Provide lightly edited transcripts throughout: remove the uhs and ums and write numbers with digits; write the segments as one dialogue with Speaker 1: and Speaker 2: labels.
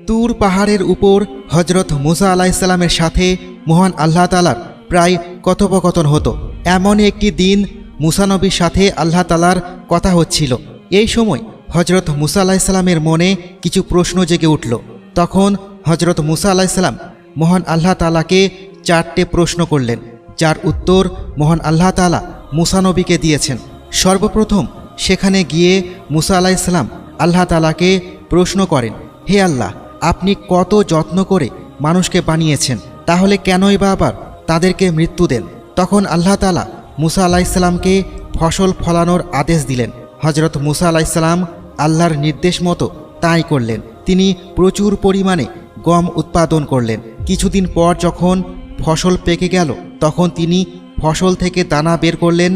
Speaker 1: তুর পাহাড়ের উপর হজরত মুসা আলাইহিসসালামের সাথে মহান আল্লাহ তাআলার প্রায় কথোপকথন হতো। এমনই একটি দিন মুসা নবীর সাথে আল্লাহ তাআলার কথা হচ্ছিল। এই সময় হজরত মুসা আলাইহিসসালামের মনে কিছু প্রশ্ন জেগে উঠল। তখন হজরত মুসা আলাইহিসসালাম মহান আল্লাহ তাআলাকে 4টে প্রশ্ন করলেন, যার উত্তর মহান আল্লাহ তাআলা মুসা নবীকে দিয়েছেন। সর্বপ্রথম সেখানে গিয়ে মুসা আলাইহিসসালাম আল্লাহ তাআলাকে প্রশ্ন করেন, হে আল্লাহ, আপনি কত যত্ন করে মানুষকে বানিয়েছেন, তাহলে কেনই বা আবার তাদেরকে মৃত্যু দেন? তখন আল্লাহ তাআলা মুসা আলাইহিসসালামকে ফসল ফলানোর আদেশ দিলেন। হজরত মুসা আলাইহিসসালাম আল্লাহর নির্দেশ মতো তাই করলেন। তিনি প্রচুর পরিমাণে গম উৎপাদন করলেন। কিছুদিন পর যখন ফসল পেকে গেল, তখন তিনি ফসল থেকে দানা বের করলেন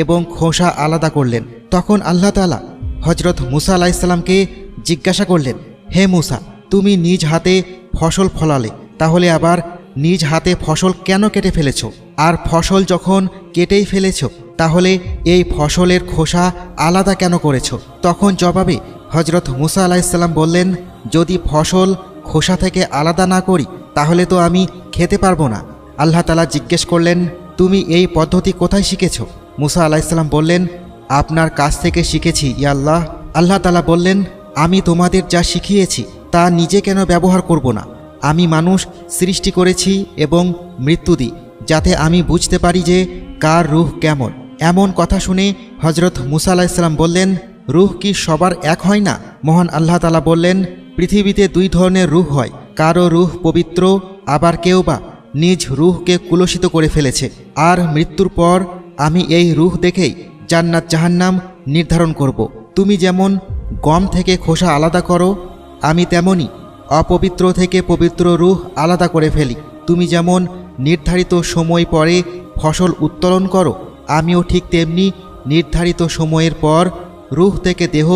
Speaker 1: এবং খোসা আলাদা করলেন। তখন আল্লাহ তাআলা হজরত মুসা আলাইহিসসালামকে জিজ্ঞাসা করলেন, হে মুসা, তুমি নিজ হাতে ফসল ফলালে, তাহলে আবার নিজ হাতে ফসল কেন কেটে ফেলেছ? আর ফসল যখন কেটেই ফেলেছ, তাহলে এই ফসলের খোসা আলাদা কেন করেছ? তখন জবাবে হজরত মুসা আলাইহিসসালাম বললেন, যদি ফসল খোসা থেকে আলাদা না করি, তাহলে তো আমি খেতে পারবো না। আল্লাহ তাআলা জিজ্ঞেস করলেন, তুমি এই পদ্ধতি কোথায় শিখেছ? মুসা আলাইহিসসালাম বললেন, আপনার কাছ থেকে শিখেছি ইয়া আল্লাহ। আল্লাহ তাআলা বললেন, আমি তোমাদের যা শিখিয়েছি তা নিজে কেন ব্যবহার করব না? আমি মানুষ সৃষ্টি করেছি এবং মৃত্যু দিই, যাতে আমি বুঝতে পারি যে কার রূহ কেমন। এমন কথা শুনে হজরত মুসা আলাইহিসসালাম বললেন, রূহ কি সবার এক হয় না? মহান আল্লাহ তাআলা বললেন, পৃথিবীতে 2 ধরনের রূহ হয়, কারো রূহ পবিত্র, আবার কেউ বা নিজ রূহকে কুলসিত করে ফেলেছে। আর মৃত্যুর পর আমি এই রূহ দেখেই জান্নাত জাহান্নাম নির্ধারণ করব। তুমি যেমন গম থেকে খোসা আলাদা করো, আমি তেমনি অপবিত্র থেকে পবিত্র রূহ আলাদা করে ফেলি। তুমি যেমন নির্ধারিত সময় পরে ফসল উত্তোলন করো, আমিও ঠিক তেমনি নির্ধারিত সময়ের পর রূহ থেকে দেহ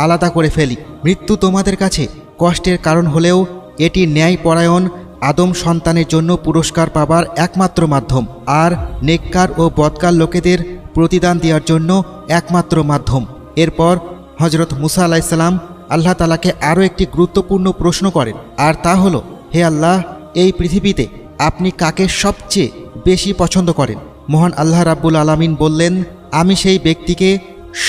Speaker 1: আলাদা করে ফেলি। মৃত্যু তোমাদের কাছে কষ্টের কারণ হলেও এটি ন্যায়পরায়ণ আদম সন্তানের জন্য পুরস্কার পাবার একমাত্র মাধ্যম, আর নেককার ও বদকার লোকেদের প্রতিদান দেওয়ার জন্য একমাত্র মাধ্যম। এরপর হজরত মুসা আলাইহিসসালাম আল্লাহ তাআলাকে আরও একটি গুরুত্বপূর্ণ প্রশ্ন করেন, আর তা হলো, হে আল্লাহ, এই পৃথিবীতে আপনি কাকে সবচেয়ে বেশি পছন্দ করেন? মহান আল্লাহ রাব্বুল আলামিন বললেন, আমি সেই ব্যক্তিকে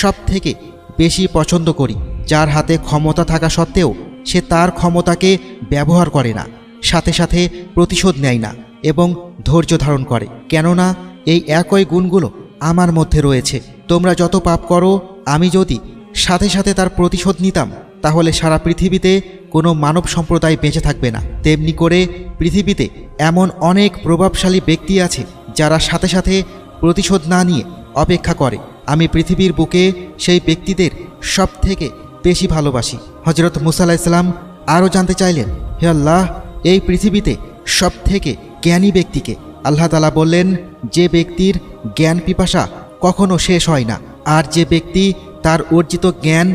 Speaker 1: সব থেকে বেশি পছন্দ করি যার হাতে ক্ষমতা থাকা সত্ত্বেও সে তার ক্ষমতাকে ব্যবহার করে না, সাথে সাথে প্রতিশোধ নেয় না এবং ধৈর্য ধারণ করে। কেননা এই একই গুণগুলো আমার মধ্যে রয়েছে। তোমরা যত পাপ করো, আমি যদি সাথে সাথে তার প্রতিশোধ নিতাম, তাহলে সারা পৃথিবীতে কোনো মানব সম্প্রদায় বেঁচে থাকবে না। তেমনি করে পৃথিবীতে এমন অনেক প্রভাবশালী ব্যক্তি আছে যারা সাথে সাথে প্রতিশোধ না নিয়ে অপেক্ষা করে। আমি পৃথিবীর বুকে সেই ব্যক্তিদের সব থেকে বেশি ভালোবাসি। হজরত মুসা আলাইহিসসালাম আরও জানতে চাইলেন, হে আল্লাহ, এই পৃথিবীতে সব থেকে জ্ঞানী ব্যক্তিকে? আল্লাহ তাআলা বললেন, যে ব্যক্তির জ্ঞান পিপাসা কখনো শেষ হয় না, আর যে ব্যক্তি তার অর্জিত জ্ঞান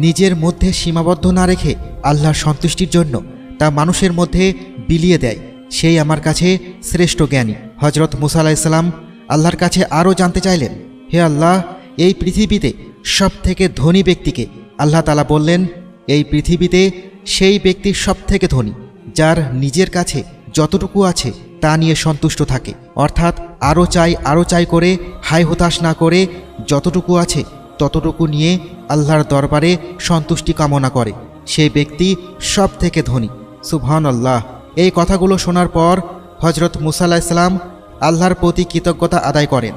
Speaker 1: নিজের মধ্যে সীমাবদ্ধ না রেখে আল্লাহর সন্তুষ্টির জন্য তা মানুষের মধ্যে বিলিয়ে দেয়, সেই আমার কাছে শ্রেষ্ঠ জ্ঞানী। হজরত মুসা আলাইহিসসালাম আল্লাহর কাছে আরও জানতে চাইলেন, হে আল্লাহ, এই পৃথিবীতে সব থেকে ধনী ব্যক্তিকে? আল্লাহ তাআলা বললেন, এই পৃথিবীতে সেই ব্যক্তি সব থেকে ধনী যার নিজের কাছে যতটুকু আছে তা নিয়ে সন্তুষ্ট থাকে, অর্থাৎ আরও চাই করে হায় হতাশ না করে যতটুকু আছে ততটুকু নিয়ে আল্লাহর দরবারে সন্তুষ্টি কামনা করে। সেই ব্যক্তি সব থেকে ধনী। সুবহানাল্লাহ। এই কথাগুলো শোনার পর হজরত মুসা আলাইহিসসালাম আল্লাহর প্রতি কৃতজ্ঞতা আদায় করেন।